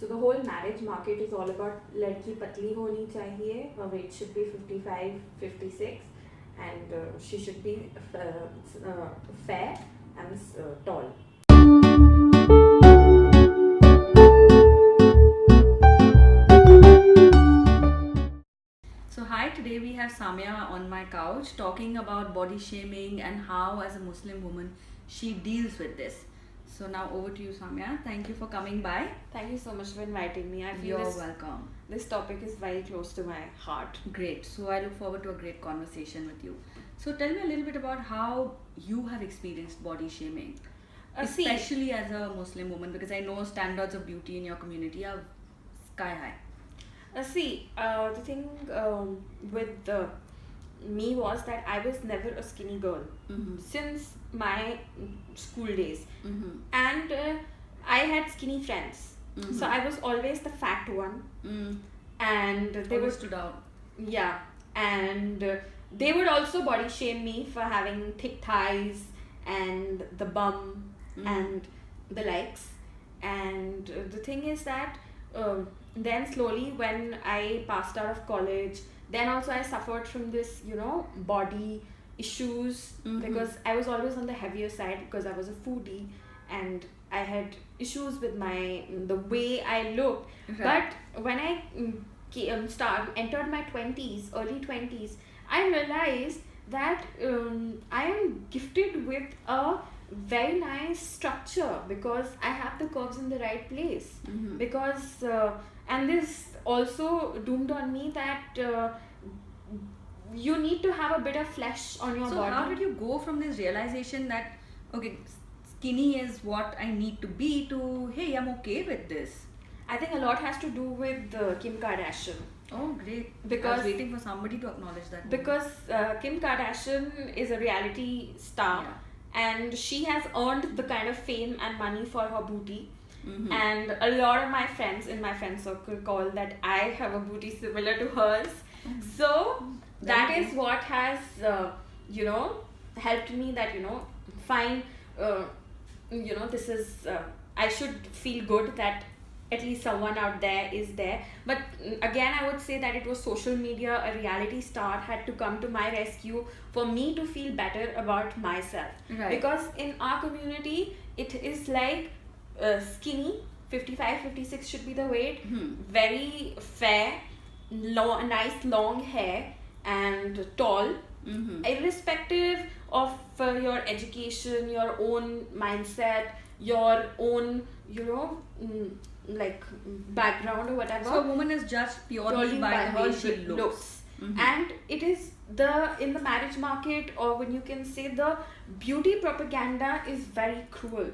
So the whole marriage market is all about ladki patli honi chahiye, her weight should be 55, 56, and she should be fair and tall. So hi, today we have Samiya on my couch talking about body shaming and how as a Muslim woman she deals with this. So now over to you, Samiya. Thank you for coming by. Thank you so much for inviting me. I feel You're welcome. This topic is very close to my heart. Great. So I look forward to a great conversation with you. So tell me a little bit about how you have experienced body shaming, especially as a Muslim woman, because I know standards of beauty in your community are sky high. The thing with me was that I was never a skinny girl since my school days, and I had skinny friends, so I was always the fat one, and they always stood out. Yeah, and they would also body shame me for having thick thighs and the bum and the likes. And the thing is that then slowly when I passed out of college, then also I suffered from this, body issues, because I was always on the heavier side because I was a foodie and I had issues with the way I looked. Right. But when I entered my 20s, early 20s, I realized that I am gifted with a very nice structure because I have the curves in the right place. Because and this also doomed on me that you need to have a bit of flesh on your body. So how did you go from this realization that okay, skinny is what I need to be, to hey, I'm okay with this? I think a lot has to do with Kim Kardashian. Oh, great. Because I was waiting for somebody to acknowledge that. Because Kim Kardashian is a reality star, and she has earned the kind of fame and money for her booty. And a lot of my friends in my friend circle call that I have a booty similar to hers. So that is what has helped me that find this is I should feel good that at least someone out there is there. But again, I would say that it was social media, a reality star had to come to my rescue for me to feel better about myself. Right. Because in our community, it is like skinny, 55, 56 should be the weight, very fair, nice long hair, and tall, irrespective of your education, your own mindset, your own, like background or whatever. So a woman is judged purely by how she looks. And it is in the marriage market, or when you can say the beauty propaganda is very cruel.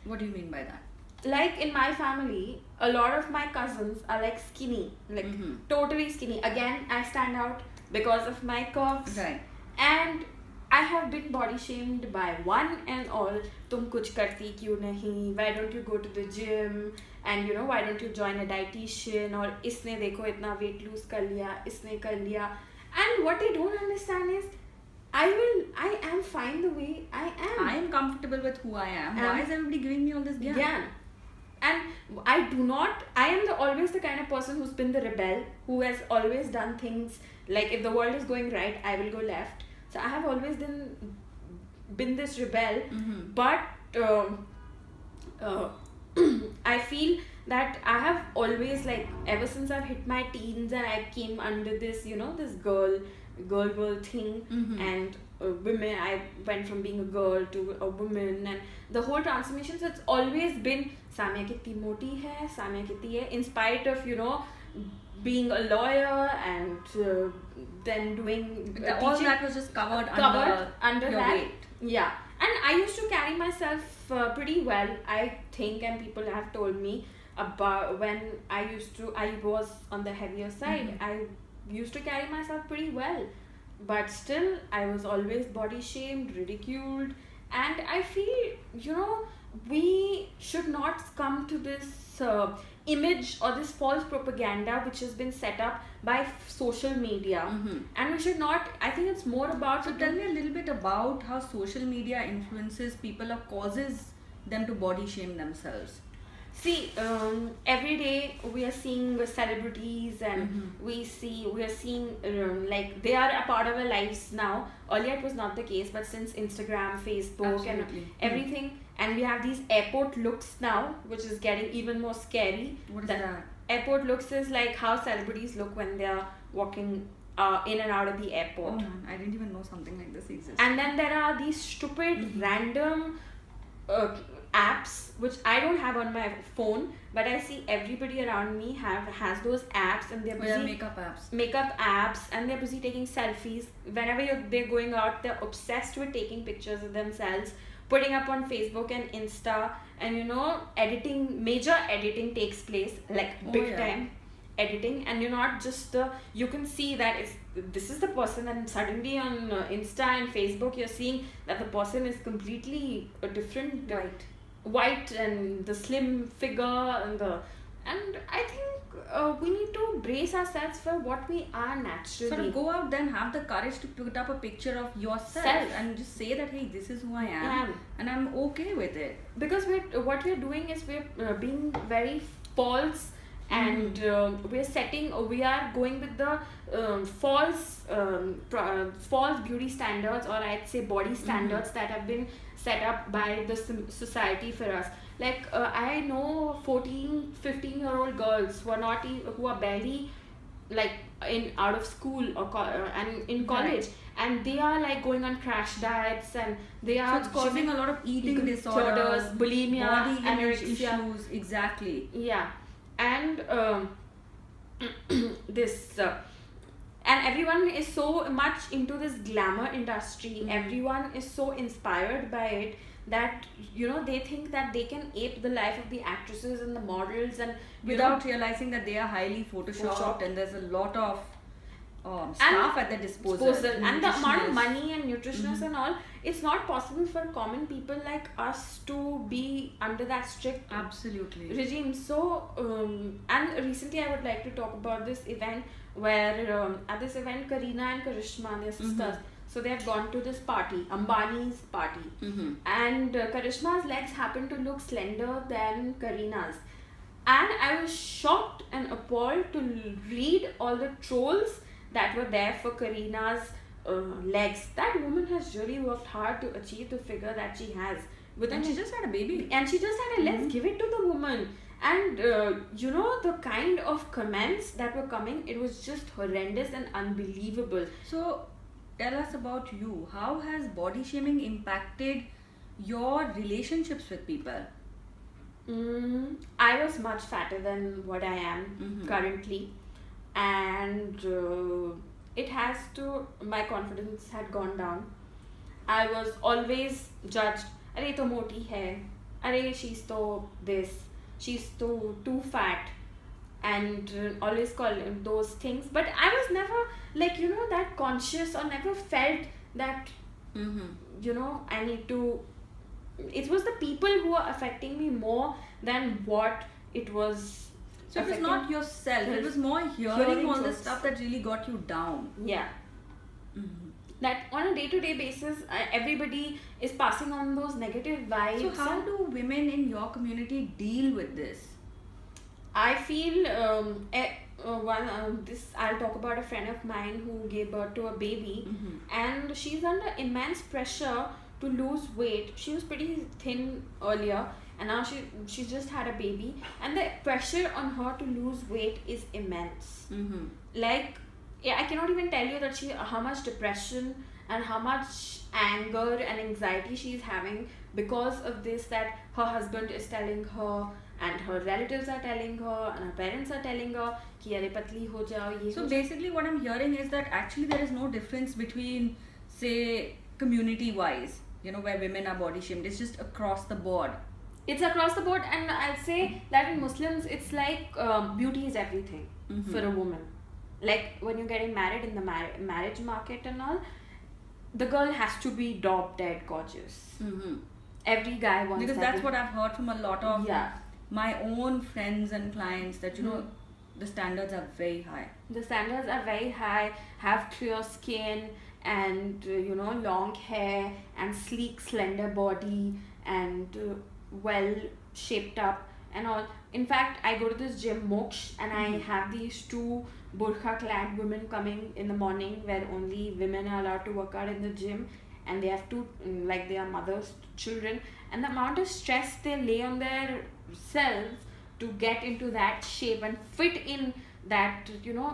What do you mean by that? Like in my family, a lot of my cousins are like skinny, like totally skinny. Again, I stand out because of my curves. Right. And I have been body shamed by one and all. Tum kuch karti kyun nahi? Why don't you go to the gym? And why don't you join a dietitian? Or isne dekho itna weight lose kar liya, isne kar liya. And what they don't understand is I am fine the way I am. I am comfortable with who I am. Why is everybody giving me all this gyan? Yeah. And I am always the kind of person who's been the rebel, who has always done things like if the world is going right, I will go left. So I have always been this rebel, but I feel that I have always, like, ever since I've hit my teens and I came under this, this girl thing, and women, I went from being a girl to a woman, and the whole transformation. So it's always been Samiya kitni moti hai, Samiya kitni hai, in spite of being a lawyer and then doing all that was just covered under your that weight. Yeah. And I used to carry myself pretty well, I think, and people have told me about when I was on the heavier side. I used to carry myself pretty well, but still I was always body shamed, ridiculed, and I feel we should not succumb to this image or this false propaganda which has been set up by social media. And we should not, I think it's more about... So tell me a little bit about how social media influences people or causes them to body shame themselves. See, every day we are seeing celebrities, and we are seeing like they are a part of our lives now. Earlier it was not the case, but since Instagram, Facebook, and Absolutely. everything, and we have these airport looks now, which is getting even more scary. What is The that? airport looks is like how celebrities look when they are walking in and out of the Oh airport. man, I didn't even know something like this exists. And then there are these stupid random uh, apps which I don't have on my phone, but I see everybody around me has those apps, and they're Oh yeah, busy makeup apps, and they're busy taking selfies. Whenever they're going out, they're obsessed with taking pictures of themselves, putting up on Facebook and Insta, and editing. Major editing takes place, like Oh big yeah. time editing, and you're not just you can see that this is the person, and suddenly on Insta and Facebook you're seeing that the person is completely a different white, and the slim figure, and I think we need to brace ourselves for what we are naturally. Sort of go out then, have the courage to put up a picture of yourself Self. and just say that, hey, this is who I am, Yeah. and I'm okay with it. Because what we're doing is we're being very false, and we are going with the false beauty standards, or I'd say body standards that have been set up by the society for us. Like I know 14-15-year-old girls who are barely like out of school or and in college, and they are like going on crash diets, and they So are it's causing a lot of eating disorders, bulimia, body image anorexia. issues. Exactly. Yeah, and this and everyone is so much into this glamour industry. Everyone is so inspired by it that they think that they can ape the life of the actresses and the models, and Without realizing that they are highly photoshopped, and there's a lot of staff at their disposal. and the amount of Nutritionists. money and nutritionists and all, it's not possible for common people like us to be under that strict Absolutely. regime. So and recently I would like to talk about this event where at this event Kareena and Karishma, their sisters, so they have gone to this party, Ambani's party, and Karishma's legs happen to look slender than Kareena's, and I was shocked and appalled to read all the trolls that were there for Kareena's legs. That woman has really worked hard to achieve the figure that she has. And she just had a baby. And she just had a let's give it to the woman. And the kind of comments that were coming, it was just horrendous and unbelievable. So tell us about you. How has body shaming impacted your relationships with people? I was much fatter than what I am currently, and my confidence had gone down. I was always judged. Arey to moti hai. Arey she's to this. She's too fat, and always call those things. But I was never that conscious, or never felt that I need to. It was the people who were affecting me more than what it was. So it was not yourself. It was more hearing all this stuff that really got you down. Yeah. That on a day-to-day basis, everybody is passing on those negative vibes. So how do women in your community deal with this? I feel this I'll talk about a friend of mine who gave birth to a baby, and she's under immense pressure to lose weight. She was pretty thin earlier, and now she's just had a baby, and the pressure on her to lose weight is immense. Like, I cannot even tell you that how much depression and how much anger and anxiety she's having because of this, that her husband is telling her, and her relatives are telling her, and her parents are telling her ki are patli ho jao, ye So ho jao. basically what I'm hearing is that actually there is no difference between, say, community wise, where women are body shamed. It's just across the board. It's across the board, and I'll say that in Muslims it's like beauty is everything for a woman. Like when you're getting married in the marriage market and all, the girl has to be dead gorgeous. Every guy wants Because that. that's what I've heard from a lot of Yeah. my own friends and clients, that the standards are very high. The standards are very high, have clear skin, and long hair, and sleek slender body, and well shaped up, and all. In fact, I go to this gym Moksh, and I have these two burqa clad women coming in the morning, where only women are allowed to work out in the gym, and they have to, like, they are mothers, children, and the amount of stress they lay on their selves to get into that shape and fit in that,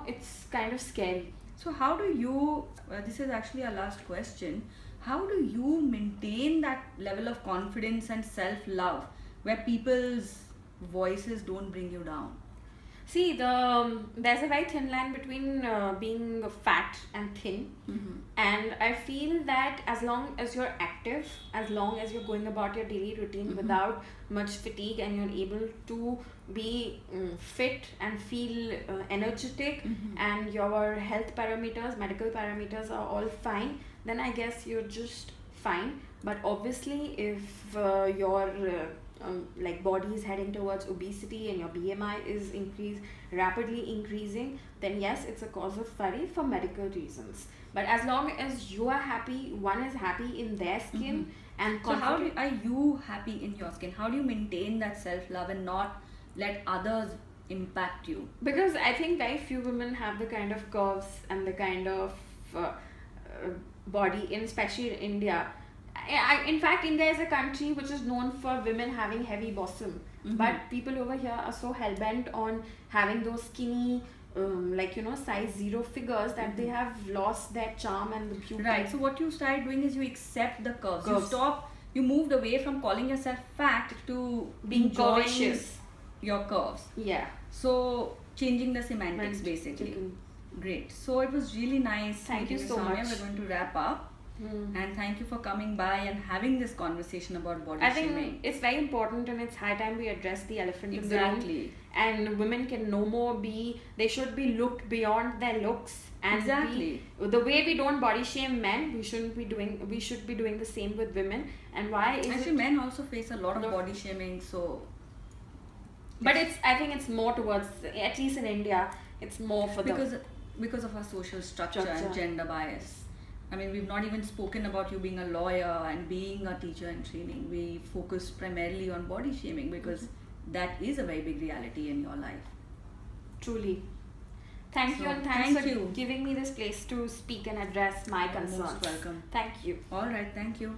it's kind of scary. So how do you, this is actually our last question, how do you maintain that level of confidence and self-love where people's voices don't bring you down? See, there's a very thin line between being fat and thin, and I feel that as long as you're active, as long as you're going about your daily routine without much fatigue, and you're able to be fit and feel energetic, and your health parameters, medical parameters are all fine, then I guess you're just fine. But obviously, if your like body is heading towards obesity and your BMI is rapidly increasing, then yes, it's a cause of worry for medical reasons. But as long as you are happy, one is happy in their skin and confident. So how are you happy in your skin? How do you maintain that self-love and not let others impact you? Because I think very few women have the kind of curves and the kind of body, especially in India. In fact, India is a country which is known for women having heavy bosom, but people over here are so hell-bent on having those skinny, size 0 figures, that they have lost their charm and the beauty. Right. So what you started doing is you accept the curves. You moved away from calling yourself fat to being enjoying curvaceous. Your curves. Yeah. So changing the semantics basically. Great. So it was really nice. Thank you so Samiya. much. We're going to wrap up. And thank you for coming by and having this conversation about body I shaming. think it's very important, and it's high time we address the elephant in the room. Exactly. And women can no more they should be looked beyond their looks. And Exactly. the way we don't body shame men, we should be doing the same with women. And why is Actually, men also face a lot of body shaming, so... But I think it's more towards, at least in India, it's more for because of our social structure and gender bias. I mean, we've not even spoken about you being a lawyer and being a teacher in training. We focus primarily on body shaming because that is a very big reality in your life. Truly. Thank you, and thanks for giving me this place to speak and address my concerns. Most welcome. Thank you. All right, thank you.